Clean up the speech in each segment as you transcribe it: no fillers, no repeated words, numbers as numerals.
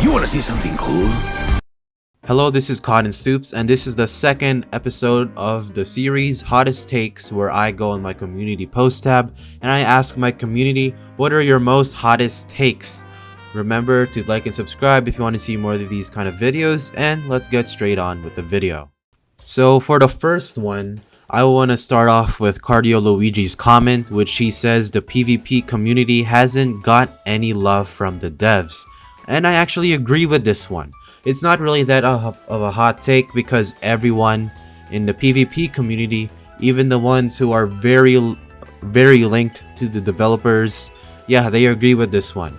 You want to see something cool? Hello, this is Cotton Stoops, and this is the second episode of the series Hottest Takes, where I go on my community post tab and I ask my community, what are your most hottest takes? Remember to like and subscribe if you want to see more of these kind of videos, and let's get straight on with the video. So for the first one, I want to start off with Cardio Luigi's comment, which he says the PvP community hasn't got any love from the devs. And I actually agree with this one. It's not really that of a hot take because everyone in the PvP community, even the ones who are very linked to the developers, yeah, they agree with this one.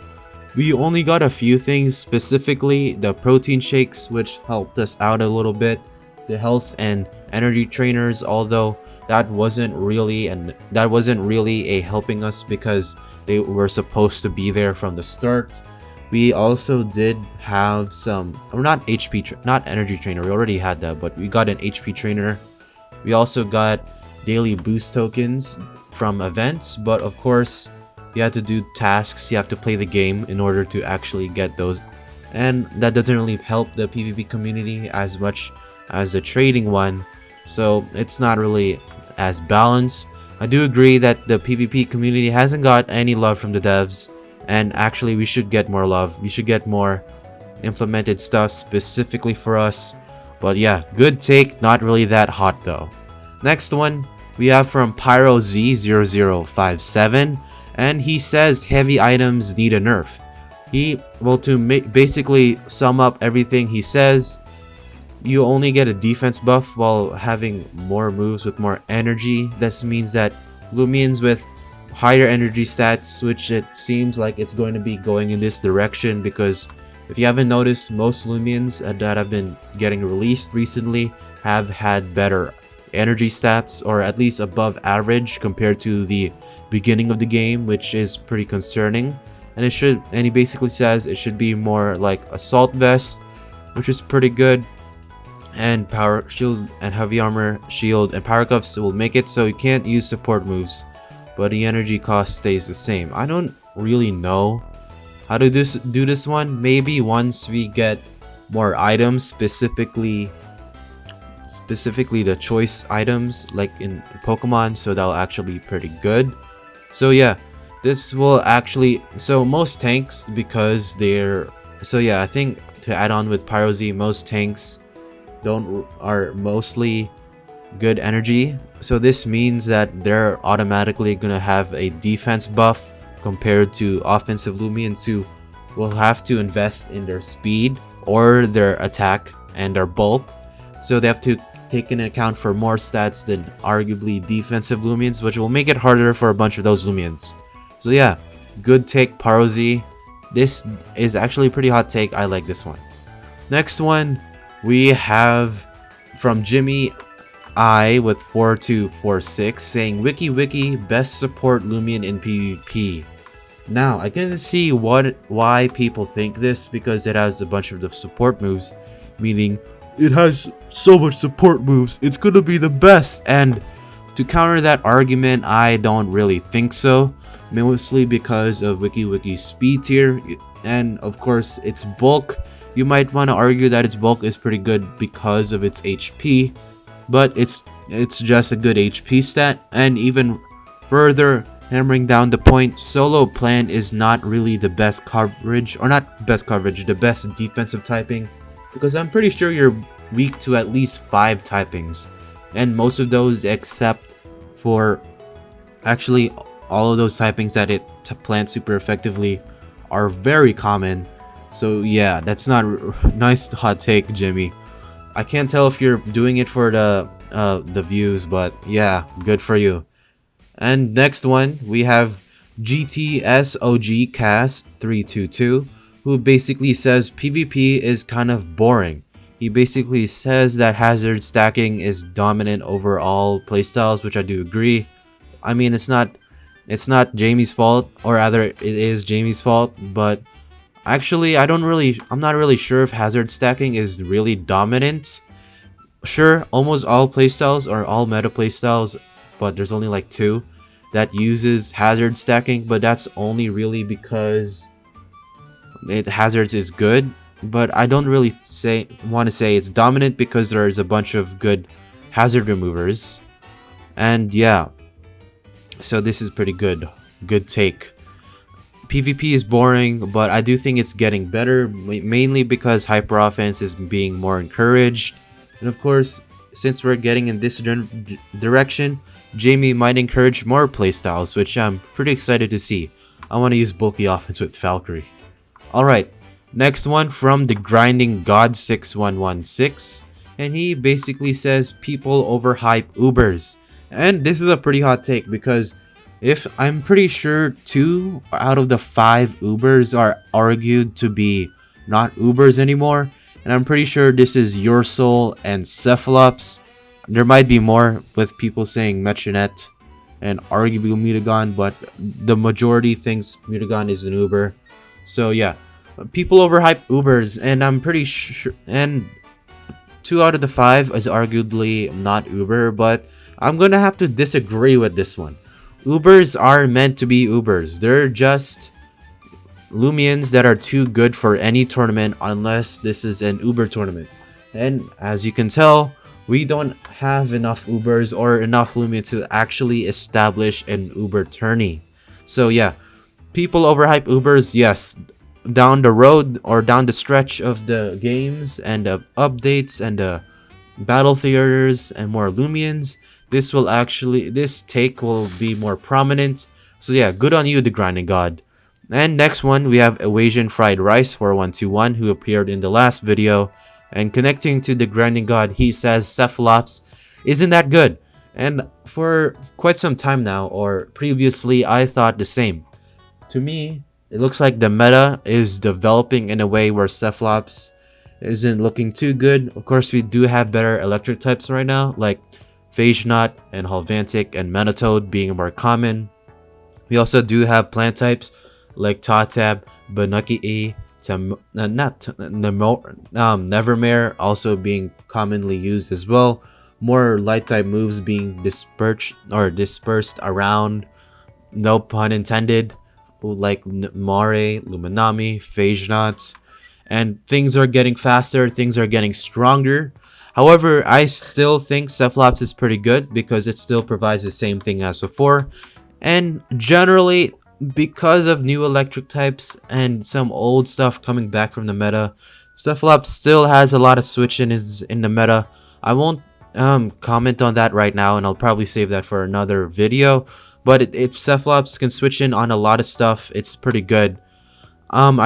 We only got a few things, specifically the protein shakes, which helped us out a little bit, the health and energy trainers, although that wasn't really a helping us because they were supposed to be there from the start. We also did have some, or not energy trainer, we already had that, but we got an HP trainer. We also got daily boost tokens from events, but of course you have to do tasks, you have to play the game in order to actually get those, and that doesn't really help the PvP community as much as the trading one, so it's not really as balanced. I do agree that the PvP community hasn't got any love from the devs, and actually we should get more love. We should get more implemented stuff specifically for us. But yeah, good take, not really that hot though. Next one we have from PyroZ0057, and he says heavy items need a nerf. Basically sum up everything he says, you only get a defense buff while having more moves with more energy. This means that Loomians with higher energy stats, which it seems like it's going to be going in this direction, because if you haven't noticed, most Loomians that have been getting released recently have had better energy stats, or at least above average compared to the beginning of the game, which is pretty concerning. And he basically says it should be more like assault vest, which is pretty good, and power shield and heavy armor, shield and power cuffs will make it so you can't use support moves, but the energy cost stays the same. I don't really know how to do this one. Maybe once we get more items, specifically the choice items like in Pokemon, so that'll actually be pretty good. So yeah, this will actually, so most tanks, because they're, so yeah, I think to add on with PyroZ, most tanks are mostly good energy, so this means that they're automatically gonna have a defense buff compared to offensive Loomians who will have to invest in their speed or their attack and their bulk, so they have to take into account for more stats than arguably defensive Loomians, which will make it harder for a bunch of those Loomians. So yeah, good take, PyroZ. This is actually a pretty hot take. I like this one. Next one we have from Jimmy I with 4246 saying Wiki Wiki best support Loomian in PvP. Now I can see why people think this, because it has a bunch of the support moves, meaning it has so much support moves, it's gonna be the best. And to counter that argument, I don't really think so, mostly because of Wiki Wiki's speed tier, and of course its bulk. You might want to argue that its bulk is pretty good because of its HP, but it's just a good HP stat. And even further hammering down the point, solo plan is not really the best coverage, or not best coverage, the best defensive typing, because I'm pretty sure you're weak to at least 5 typings, and most of those, except for actually all of those typings that it plants super effectively, are very common. So yeah, that's not nice hot take, Jimmy. I can't tell if you're doing it for the views, but yeah, good for you. And next one we have GTSOGcast322, who basically says PvP is kind of boring. He basically says that hazard stacking is dominant over all playstyles, which I do agree. I mean, it's not Jamie's fault, or rather it is Jamie's fault, but actually I'm not really sure if hazard stacking is really dominant. Sure, almost all playstyles or all meta playstyles, but there's only like 2 that uses hazard stacking, but that's only really because hazards is good, but I don't really want to say it's dominant because there's a bunch of good hazard removers. And yeah, so this is pretty good. Good take. PvP is boring, but I do think it's getting better, mainly because hyper offense is being more encouraged. And of course, since we're getting in this direction, Jamie might encourage more playstyles, which I'm pretty excited to see. I want to use bulky offense with Valkyrie. Alright, next one from the Grinding God 6116, and he basically says people overhype Ubers. And this is a pretty hot take because if I'm pretty sure 2 out of the 5 Ubers are argued to be not Ubers anymore, and I'm pretty sure this is Your Soul and Cephalops. There might be more with people saying Metronet and arguably Mutagon, but the majority thinks Mutagon is an Uber. So yeah, people overhype Ubers, and I'm pretty sure, and 2 out of the 5 is arguably not Uber, but I'm gonna have to disagree with this one. Ubers are meant to be Ubers. They're just Loomians that are too good for any tournament unless this is an Uber tournament. And as you can tell, we don't have enough Ubers or enough Loomian to actually establish an Uber tourney. So yeah, people overhype Ubers, yes. Down the road or down the stretch of the games and the updates and the battle theaters and more Loomians, this take will be more prominent. So yeah, good on you, the Grinding God. And next one, we have Evasion Fried Rice 4121, who appeared in the last video. And connecting to the Grinding God, he says Cephalops isn't that good. And for quite some time now, or previously, I thought the same. To me, it looks like the meta is developing in a way where Cephalops isn't looking too good. Of course, we do have better electric types right now, like Phage Knot and Halvantic and Manitoad being more common. We also do have plant types like Tatab, Banuki-E, Nevermare also being commonly used as well. More light type moves being dispersed around, no pun intended, like Mare, Luminami, Phage Knots, and things are getting faster, things are getting stronger. However, I still think Cephalops is pretty good because it still provides the same thing as before. And generally, because of new electric types and some old stuff coming back from the meta, Cephalops still has a lot of switch-ins in the meta. I won't comment on that right now, and I'll probably save that for another video. But if Cephalops can switch in on a lot of stuff, it's pretty good. I'm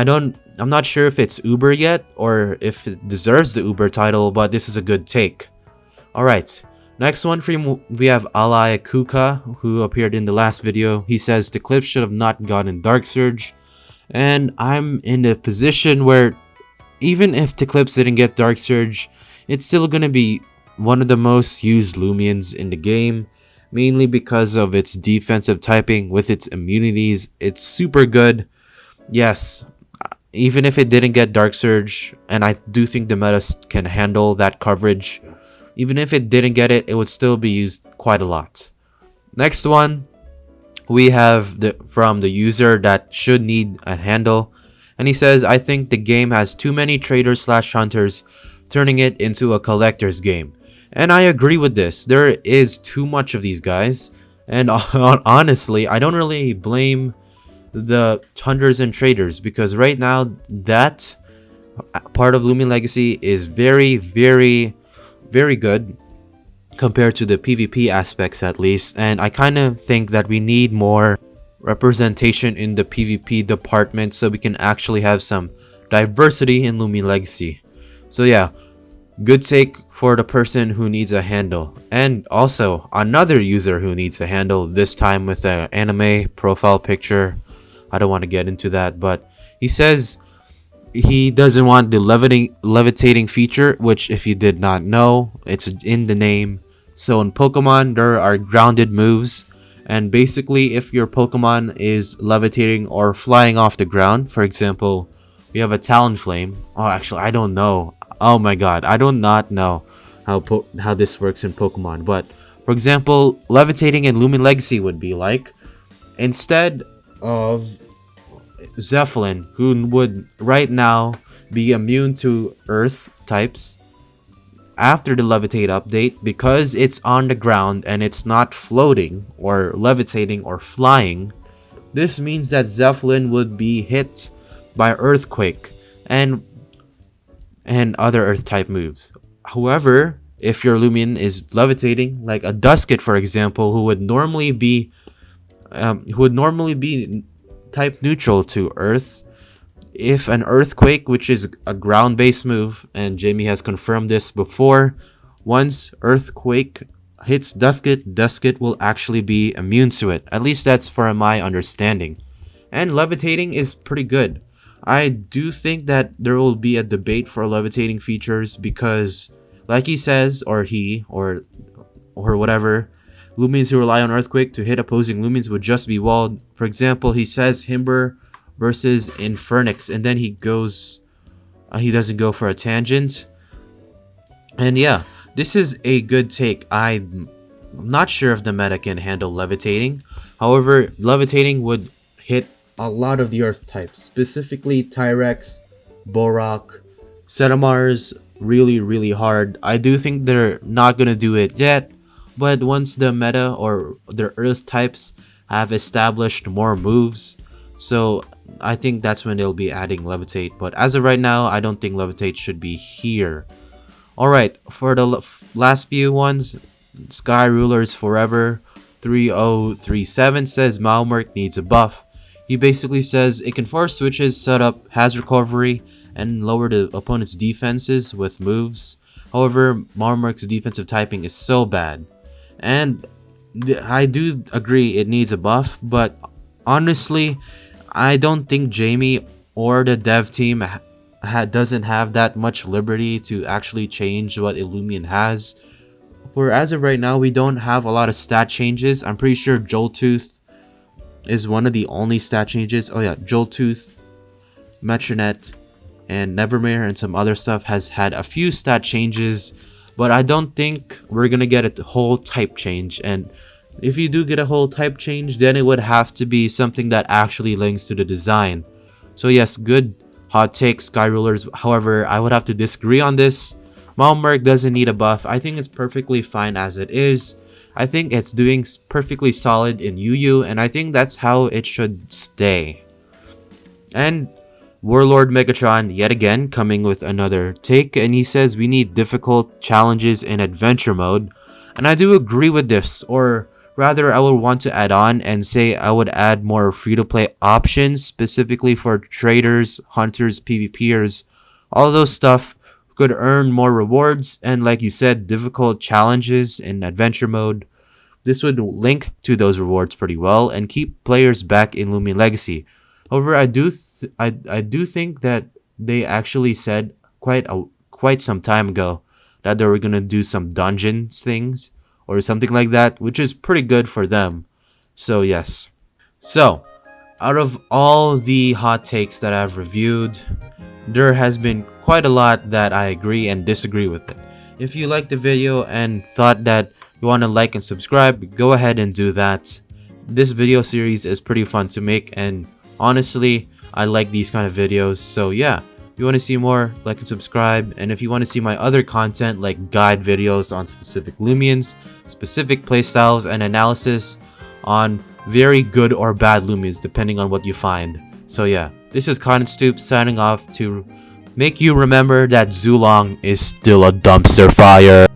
not sure if it's Uber yet or if it deserves the Uber title, but this is a good take. Alright, next one we have Alai Kuka, who appeared in the last video. He says the clip should have not gotten Dark Surge, and I'm in a position where even if Teclipse didn't get Dark Surge, it's still gonna be one of the most used Loomians in the game, mainly because of its defensive typing with its immunities. It's super good. Yes, even if it didn't get Dark Surge, and I do think the meta can handle that coverage, even if it didn't get it, it would still be used quite a lot. Next one, we have from the user that should need a handle, and he says, I think the game has too many traders / hunters, turning it into a collector's game. And I agree with this. There is too much of these guys, and honestly, I don't really blame the hunters and traders, because right now that part of Loomian Legacy is very, very, very good compared to the PvP aspects, at least. And I kind of think that we need more representation in the PvP department so we can actually have some diversity in Loomian Legacy. So yeah, good take for the person who needs a handle. And also another user who needs a handle, this time with an anime profile picture. I don't want to get into that, but he says he doesn't want the levitating feature, which if you did not know, it's in the name. So in Pokemon, there are grounded moves, and basically if your Pokemon is levitating or flying off the ground, for example, we have a Talonflame. Oh, actually, I don't know. Oh my god, I do not know how this works in Pokemon. But for example, levitating in Loomian Legacy would be like, instead of Zeppelin, who would right now be immune to earth types after the levitate update because it's on the ground and it's not floating or levitating or flying. This means that Zeppelin would be hit by earthquake and other earth type moves. However, if your Loomian is levitating, like a Dusket for example, who would normally be type neutral to earth, if an earthquake, which is a ground-based move, and Jamie has confirmed this before, once earthquake hits Dusket, Dusket will actually be immune to it. At least that's for my understanding. And levitating is pretty good. I do think that there will be a debate for levitating features because, like he says, or whatever, Loomians who rely on earthquake to hit opposing Loomians would just be walled. For example, he says Himber versus Infernix, and then he doesn't go for a tangent. And yeah, this is a good take. I'm not sure if the meta can handle levitating. However, levitating would hit a lot of the earth types, specifically Tyrex, Borak, Cetamars really hard. I do think they're not gonna do it yet, but once the meta or their earth types have established more moves, so I think that's when they'll be adding levitate. But as of right now, I don't think levitate should be here. Alright, for the last few ones, Sky Rulers Forever 3037 says Marmark needs a buff. He basically says it can force switches, set up, has recovery, and lower the opponent's defenses with moves. However, Marmark's defensive typing is so bad. And I do agree it needs a buff, but honestly, I don't think Jamie or the dev team doesn't have that much liberty to actually change what Loomian has. For as of right now, we don't have a lot of stat changes. I'm pretty sure Joltooth is one of the only stat changes. Oh yeah, Joltooth, Metronet, and Nevermere and some other stuff has had a few stat changes, but I don't think we're gonna get a whole type change. And if you do get a whole type change, then it would have to be something that actually links to the design. So yes, good hot take, Sky Rulers. However, I would have to disagree on this. Marmark doesn't need a buff. I think it's perfectly fine as it is. I think it's doing perfectly solid in UU, and I think that's how it should stay. And Warlord Megatron yet again coming with another take, and he says we need difficult challenges in adventure mode. And I do agree with this, or rather I would want to add on and say I would add more free-to-play options specifically for traders, hunters, PvPers. All those stuff could earn more rewards, and like you said, difficult challenges in adventure mode. This would link to those rewards pretty well and keep players back in Loomian Legacy. However, I do think that they actually said quite some time ago that they were gonna do some dungeons things or something like that, which is pretty good for them. So yes. So, out of all the hot takes that I've reviewed, there has been quite a lot that I agree and disagree with it. If you liked the video and thought that you want to like and subscribe, go ahead and do that. This video series is pretty fun to make, and honestly, I like these kind of videos. So yeah, if you want to see more, like and subscribe. And if you want to see my other content like guide videos on specific Loomians, specific playstyles, and analysis on very good or bad Loomians depending on what you find. So yeah, this is Cotton Stoop signing off to make you remember that Zulong is still a dumpster fire.